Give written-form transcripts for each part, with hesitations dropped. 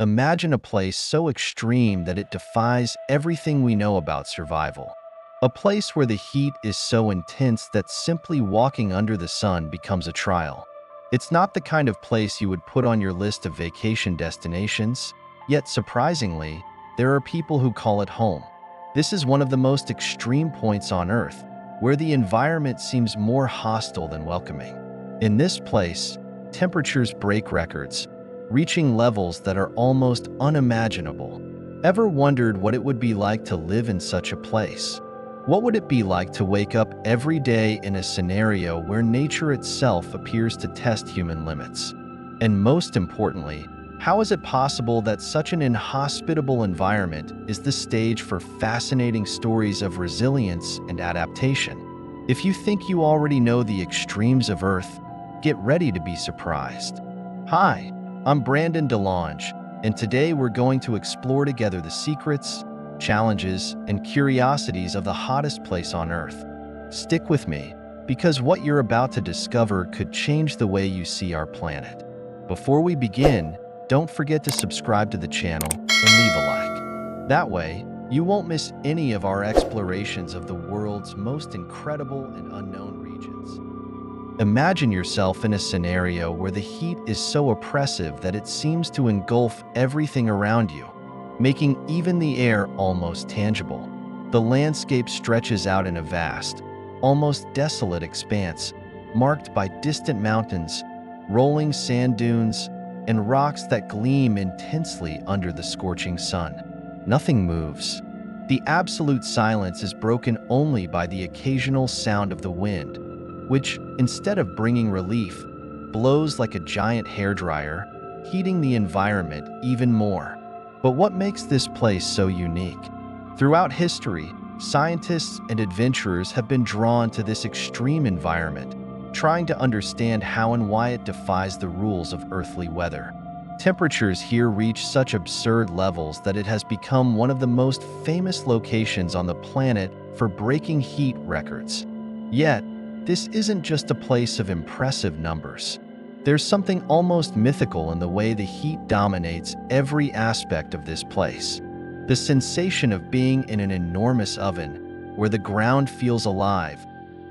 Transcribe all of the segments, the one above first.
Imagine a place so extreme that it defies everything we know about survival. A place where the heat is so intense that simply walking under the sun becomes a trial. It's not the kind of place you would put on your list of vacation destinations, yet surprisingly, there are people who call it home. This is one of the most extreme points on Earth, where the environment seems more hostile than welcoming. In this place, temperatures break records, reaching levels that are almost unimaginable. Ever wondered what it would be like to live in such a place? What would it be like to wake up every day in a scenario where nature itself appears to test human limits? And most importantly, how is it possible that such an inhospitable environment is the stage for fascinating stories of resilience and adaptation? If you think you already know the extremes of Earth, get ready to be surprised. Hi, I'm Brandon DeLonge, and today we're going to explore together the secrets, challenges, and curiosities of the hottest place on Earth. Stick with me, because what you're about to discover could change the way you see our planet. Before we begin, don't forget to subscribe to the channel and leave a like. That way, you won't miss any of our explorations of the world's most incredible and unknown regions. Imagine yourself in a scenario where the heat is so oppressive that it seems to engulf everything around you, making even the air almost tangible. The landscape stretches out in a vast, almost desolate expanse, marked by distant mountains, rolling sand dunes, and rocks that gleam intensely under the scorching sun. Nothing moves. The absolute silence is broken only by the occasional sound of the wind, which, instead of bringing relief, blows like a giant hairdryer, heating the environment even more. But what makes this place so unique? Throughout history, scientists and adventurers have been drawn to this extreme environment, trying to understand how and why it defies the rules of earthly weather. Temperatures here reach such absurd levels that it has become one of the most famous locations on the planet for breaking heat records. Yet, this isn't just a place of impressive numbers. There's something almost mythical in the way the heat dominates every aspect of this place. The sensation of being in an enormous oven, where the ground feels alive,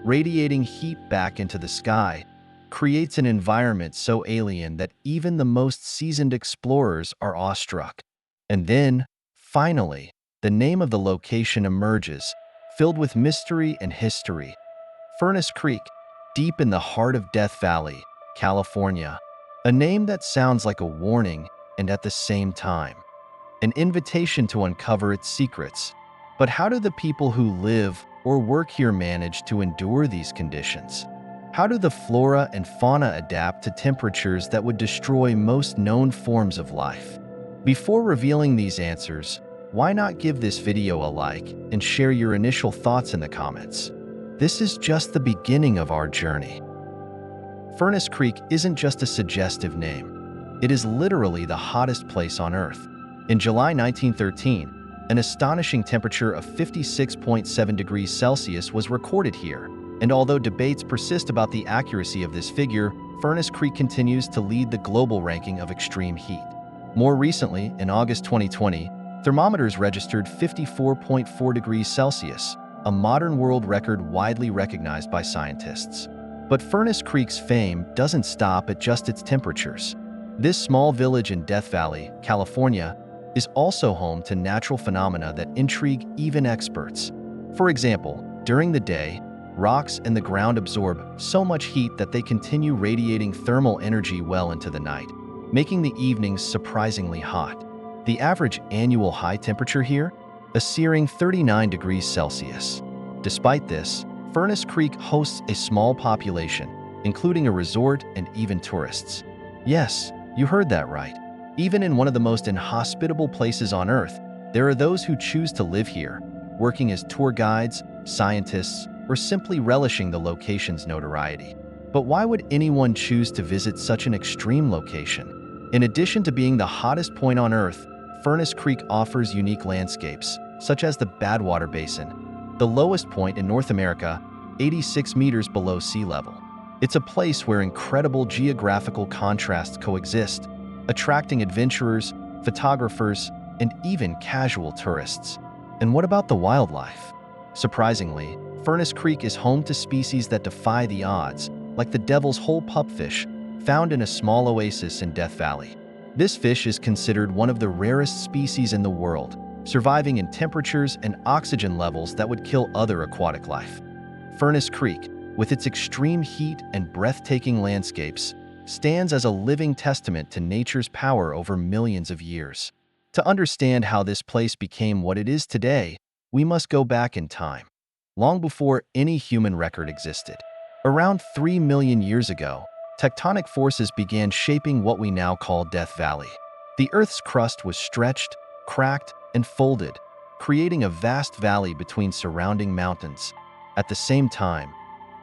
radiating heat back into the sky, creates an environment so alien that even the most seasoned explorers are awestruck. And then, finally, the name of the location emerges, filled with mystery and history. Furnace Creek, deep in the heart of Death Valley, California. A name that sounds like a warning and at the same time, an invitation to uncover its secrets. But how do the people who live or work here manage to endure these conditions? How do the flora and fauna adapt to temperatures that would destroy most known forms of life? Before revealing these answers, why not give this video a like and share your initial thoughts in the comments? This is just the beginning of our journey. Furnace Creek isn't just a suggestive name. It is literally the hottest place on Earth. In July 1913, an astonishing temperature of 56.7 degrees Celsius was recorded here, and although debates persist about the accuracy of this figure, Furnace Creek continues to lead the global ranking of extreme heat. More recently, in August 2020, thermometers registered 54.4 degrees Celsius, a modern world record widely recognized by scientists. But Furnace Creek's fame doesn't stop at just its temperatures. This small village in Death Valley, California, is also home to natural phenomena that intrigue even experts. For example, during the day, rocks and the ground absorb so much heat that they continue radiating thermal energy well into the night, making the evenings surprisingly hot. The average annual high temperature here? A searing 39 degrees Celsius. Despite this, Furnace Creek hosts a small population, including a resort and even tourists. Yes, you heard that right. Even in one of the most inhospitable places on Earth, there are those who choose to live here, working as tour guides, scientists, or simply relishing the location's notoriety. But why would anyone choose to visit such an extreme location? In addition to being the hottest point on Earth, Furnace Creek offers unique landscapes, such as the Badwater Basin, the lowest point in North America, 86 meters below sea level. It's a place where incredible geographical contrasts coexist, attracting adventurers, photographers, and even casual tourists. And what about the wildlife? Surprisingly, Furnace Creek is home to species that defy the odds, like the devil's hole pupfish, found in a small oasis in Death Valley. This fish is considered one of the rarest species in the world, surviving in temperatures and oxygen levels that would kill other aquatic life. Furnace Creek, with its extreme heat and breathtaking landscapes, stands as a living testament to nature's power over millions of years. To understand how this place became what it is today, we must go back in time, long before any human record existed. Around 3 million years ago, tectonic forces began shaping what we now call Death Valley. The Earth's crust was stretched, cracked, and folded, creating a vast valley between surrounding mountains. At the same time,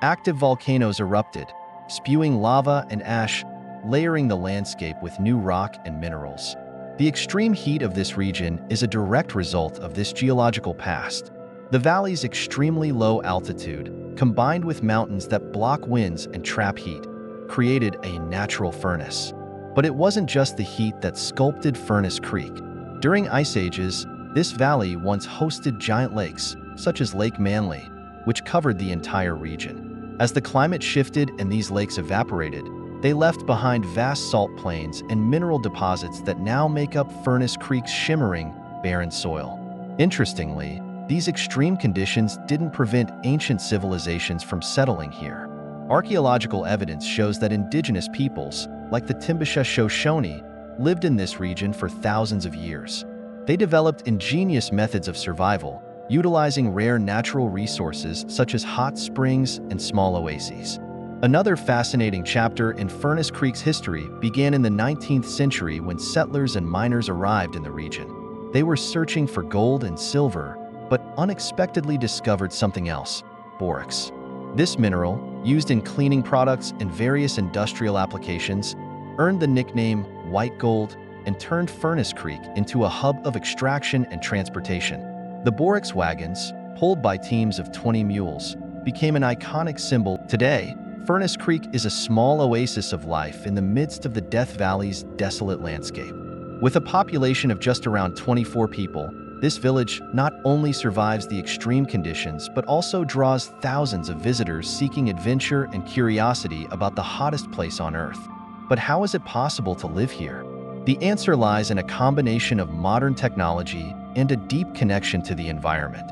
active volcanoes erupted, spewing lava and ash, layering the landscape with new rock and minerals. The extreme heat of this region is a direct result of this geological past. The valley's extremely low altitude, combined with mountains that block winds and trap heat, created a natural furnace. But it wasn't just the heat that sculpted Furnace Creek. During ice ages, this valley once hosted giant lakes, such as Lake Manly, which covered the entire region. As the climate shifted and these lakes evaporated, they left behind vast salt plains and mineral deposits that now make up Furnace Creek's shimmering, barren soil. Interestingly, these extreme conditions didn't prevent ancient civilizations from settling here. Archaeological evidence shows that indigenous peoples, like the Timbisha Shoshone, lived in this region for thousands of years. They developed ingenious methods of survival, utilizing rare natural resources such as hot springs and small oases. Another fascinating chapter in Furnace Creek's history began in the 19th century when settlers and miners arrived in the region. They were searching for gold and silver, but unexpectedly discovered something else: borax. This mineral, used in cleaning products and various industrial applications, earned the nickname white gold and turned Furnace Creek into a hub of extraction and transportation. The borax wagons, pulled by teams of 20 mules, became an iconic symbol. Today, Furnace Creek is a small oasis of life in the midst of the Death Valley's desolate landscape. With a population of just around 24 people, this village not only survives the extreme conditions but also draws thousands of visitors seeking adventure and curiosity about the hottest place on Earth. But how is it possible to live here? The answer lies in a combination of modern technology and a deep connection to the environment.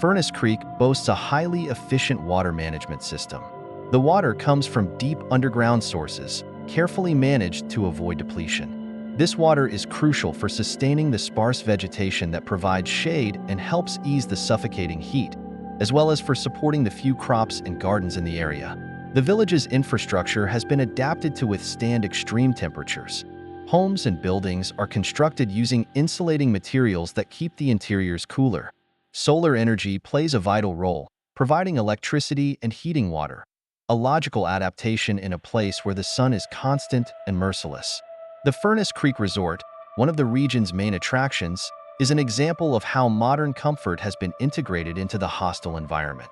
Furnace Creek boasts a highly efficient water management system. The water comes from deep underground sources, carefully managed to avoid depletion. This water is crucial for sustaining the sparse vegetation that provides shade and helps ease the suffocating heat, as well as for supporting the few crops and gardens in the area. The village's infrastructure has been adapted to withstand extreme temperatures. Homes and buildings are constructed using insulating materials that keep the interiors cooler. Solar energy plays a vital role, providing electricity and heating water, a logical adaptation in a place where the sun is constant and merciless. The Furnace Creek Resort, one of the region's main attractions, is an example of how modern comfort has been integrated into the hostile environment.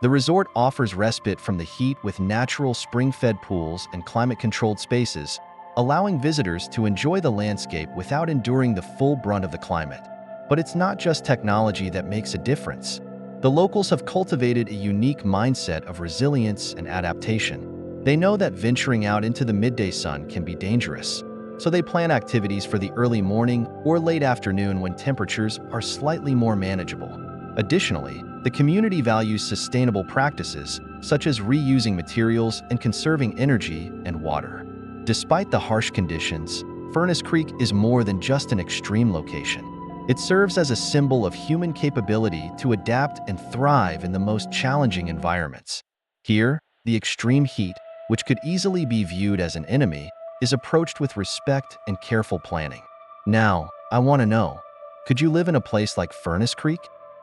The resort offers respite from the heat with natural spring-fed pools and climate-controlled spaces, allowing visitors to enjoy the landscape without enduring the full brunt of the climate. But it's not just technology that makes a difference. The locals have cultivated a unique mindset of resilience and adaptation. They know that venturing out into the midday sun can be dangerous, so they plan activities for the early morning or late afternoon when temperatures are slightly more manageable. Additionally, the community values sustainable practices, such as reusing materials and conserving energy and water. Despite the harsh conditions, Furnace Creek is more than just an extreme location. It serves as a symbol of human capability to adapt and thrive in the most challenging environments. Here, the extreme heat, which could easily be viewed as an enemy, is approached with respect and careful planning. Now, I want to know, could you live in a place like Furnace Creek?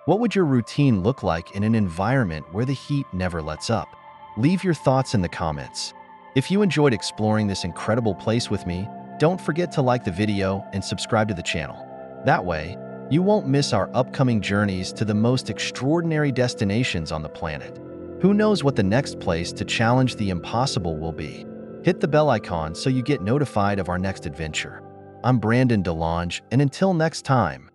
What would your routine look like in an environment where the heat never lets up? Leave your thoughts in the comments. If you enjoyed exploring this incredible place with me, don't forget to like the video and subscribe to the channel. That way, you won't miss our upcoming journeys to the most extraordinary destinations on the planet. Who knows what the next place to challenge the impossible will be? Hit the bell icon so you get notified of our next adventure. I'm Brandon DeLonge, and until next time.